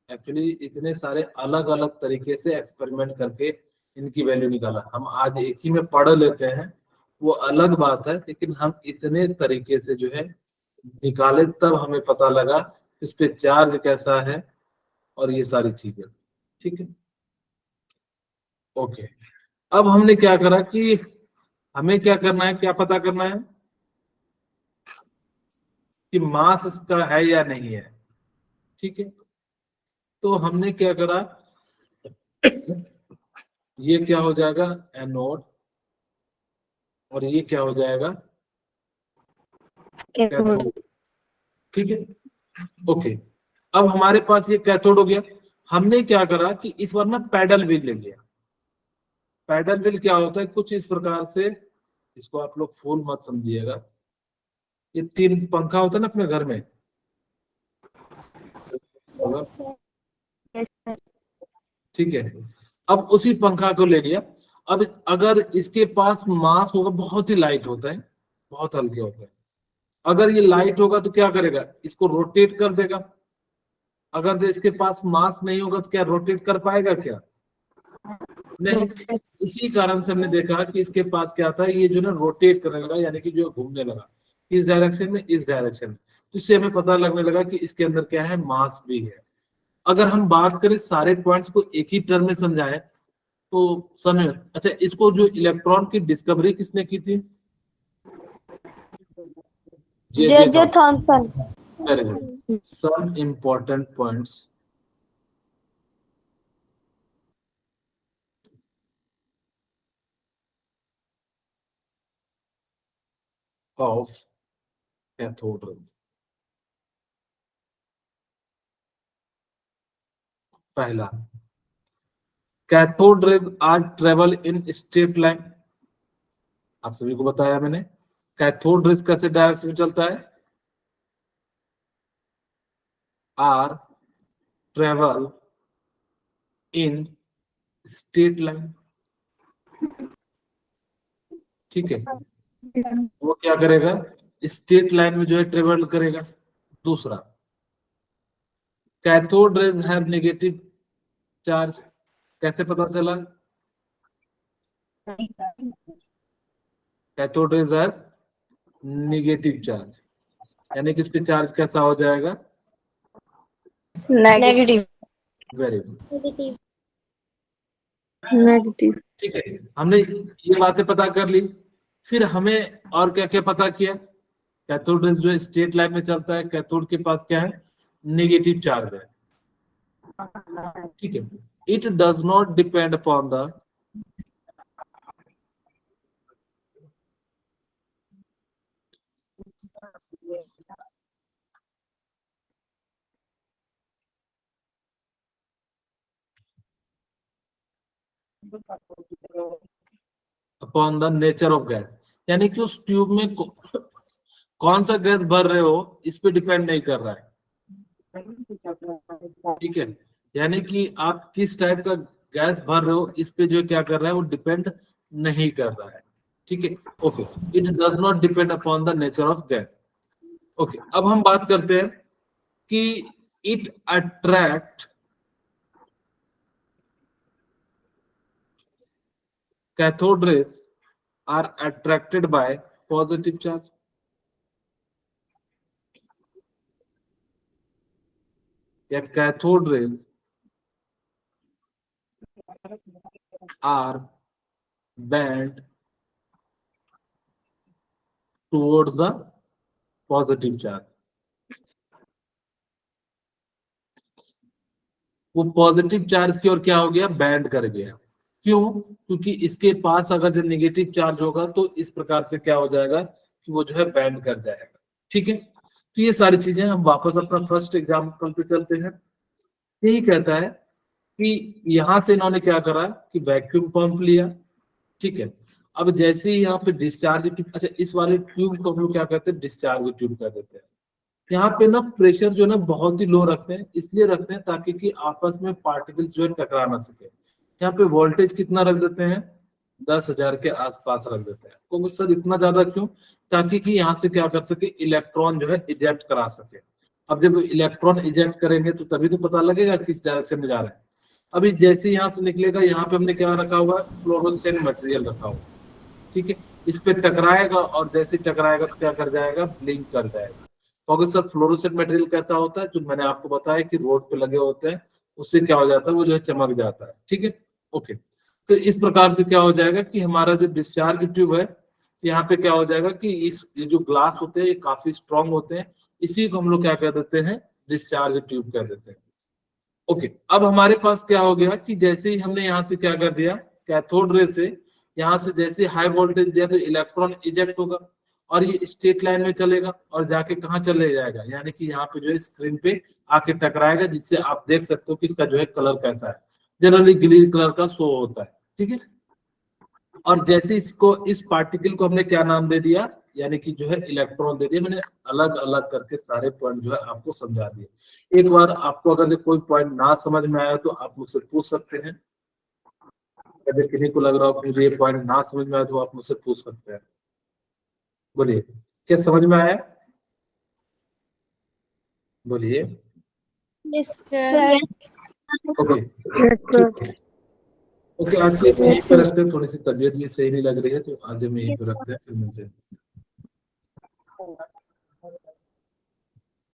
एक्चुअली इतने सारे अलग अलग तरीके से एक्सपेरिमेंट करके इनकी वैल्यू निकाला। हम आज एक ही में पढ़ लेते हैं वो अलग बात है, लेकिन हम इतने तरीके से जो है निकाले तब हमें पता लगा इस पे चार्ज कैसा है और ये सारी चीजें। ठीक है, ओके। अब हमने क्या करा कि हमें क्या करना है, क्या पता करना है कि मास इसका है या नहीं है। ठीक है, तो हमने क्या करा, ये क्या हो जाएगा, एनोड, और ये क्या हो जाएगा, कैथोड। ठीक है, ओके। अब हमारे पास ये कैथोड हो गया। हमने क्या करा कि इस बार ना पैडल व्हील ले लिया। पैडल व्हील क्या होता है, कुछ इस प्रकार से, इसको आप लोग फूल मत समझिएगा, ये तीन पंखा होता है ना अपने घर में, ठीक है। अब उसी पंखा को ले लिया। अब अगर इसके पास मास होगा, बहुत ही लाइट होता है, बहुत हल्के होते हैं। अगर ये लाइट होगा तो क्या करेगा, इसको रोटेट कर देगा। अगर जो इसके पास मास नहीं होगा तो क्या रोटेट कर पाएगा, क्या नहीं। इसी कारण से हमने देखा कि इसके पास क्या था, ये जो ना रोटेट करने लगा, यानी कि जो घूमने लगा इस डायरेक्शन में, इस डायरेक्शन में। तो इससे हमें पता लगने लगा कि इसके अंदर क्या है, मास भी है। अगर हम बात करें सारे पॉइंट्स को एक ही टर्म में समझाएं तो समय, अच्छा इसको जो इलेक्ट्रॉन की डिस्कवरी किसने की थी, J J J J Thomson. Thomson. Very good. Some important points of cathode rays. पहला, cathode rays are travel in straight line. आप सभी को बताया मैंने। कैथोड रेज कैसे डायरेक्शन में चलता है? Are travel in straight line, ठीक है। वो क्या करेगा? स्ट्रेट लाइन में जो है ट्रेवल करेगा। दूसरा, cathode rays have negative charge, कैसे पता चला? Cathode rays have negative charge, यानी कि इस पे चार्ज कैसा हो जाएगा? नेगेटिव। Very good, negative. ठीक है। हमने ये बातें पता कर ली, फिर हमें और क्या क्या पता किया? कैथोड रेज जो स्ट्रेट लाइन में चलता है, कैथोड के पास क्या है? नेगेटिव चार्ज है, ठीक है। It does not depend upon the upon the nature of gas, यानी कि उस ट्यूब में कौन सा गैस भर रहे हो इस पे डिपेंड नहीं कर रहा है, ठीक है। यानी कि आप किस टाइप का गैस भर रहे हो इस पे जो क्या कर रहा है वो डिपेंड नहीं कर रहा है, ठीक है। Okay, it does not depend upon the nature of gas. Okay, अब हम बात करते हैं कि it attract cathode rays are attracted by positive charge, या cathode rays are bent towards the positive charge, वो पॉजिटिव चार्ज की ओर क्या हो गया? बैंड कर गया। क्यों? क्योंकि इसके पास अगर जब नेगेटिव चार्ज होगा तो इस प्रकार से क्या हो जाएगा कि वो जो है बैंड कर जाएगा, ठीक है। तो ये सारी चीजें, हम वापस अपना फर्स्ट एग्जाम्पल पे चलते हैं। यही कहता है कि यहां से इन्होंने क्या करा कि वैक्यूम पंप लिया, ठीक है। अब जैसे ही यहाँ पे डिस्चार्ज ट्यूब, अच्छा इस वाले ट्यूब को हम लोग क्या कहते हैं? डिस्चार्ज ट्यूब कह देते हैं। यहाँ पे ना प्रेशर जो है ना बहुत ही लो रखते हैं, इसलिए रखते हैं ताकि कि आपस में पार्टिकल्स जो है टकरा ना सके। यहाँ पे वोल्टेज कितना रख देते हैं? 10,000 के आसपास रख देते हैं। तो सर इतना ज्यादा क्यों? ताकि कि यहाँ से क्या कर सके? इलेक्ट्रॉन जो है इजेक्ट करा सके। अब जब इलेक्ट्रॉन इजेक्ट करेंगे तो तभी तो पता लगेगा किस डायरेक्शन में जा रहे हैं। अभी जैसे यहाँ से निकलेगा, यहाँ पे हमने क्या रखा हुआ है? फ्लोरोसेंट मटेरियल रखा हुआ, ठीक है। इस पे टकराएगा और जैसे टकराएगा तो क्या कर जाएगा? ब्लिंक कर जाएगा। क्योंकि सर फ्लोरोसेंट मटेरियल कैसा होता है? जो मैंने आपको बताया कि रोड पे लगे होते हैं, उससे क्या हो जाता है? वो जो है चमक जाता है, ठीक है। ओके, तो इस प्रकार से क्या हो जाएगा कि हमारा जो डिस्चार्ज ट्यूब है, यहाँ पे क्या हो जाएगा कि ये जो ग्लास होते हैं ये काफी स्ट्रॉन्ग होते हैं, इसी को हम लोग क्या कह देते हैं? डिस्चार्ज ट्यूब कह देते हैं। ओके, अब हमारे पास क्या हो गया कि जैसे ही हमने यहाँ से क्या कर दिया? कैथोड रे से यहाँ से जैसे हाई वोल्टेज दिया तो इलेक्ट्रॉन इजेक्ट होगा और ये स्ट्रेट लाइन में चलेगा और जाके कहाँ चले जाएगा? यानी कि यहाँ पे जो है स्क्रीन पे आके टकराएगा, जिससे आप देख सकते हो कि इसका जो है कलर कैसा है। जनरली ग्रीन कलर का शो होता है, ठीक है। और जैसे इसको, इस पार्टिकल को हमने क्या नाम दे दिया? यानी कि जो है इलेक्ट्रॉन दे दिया। मैंने अलग अलग करके सारे पॉइंट जो है आपको समझा दिए। एक बार आपको अगर कोई पॉइंट ना समझ में आया तो आप मुझसे पूछ सकते हैं। अगर किसी को लग रहा हो कि मुझे ये पॉइंट ना समझ में आया तो आप मुझसे पूछ सकते हैं। बोलिए, क्या समझ में आया? बोलिए। ओके, ओके, आज के यहीं पे रखते हैं। थोड़ी सी तबीयत भी सही नहीं लग रही है तो आज हम यहीं पे रखते हैं, फिर मिलते हैं।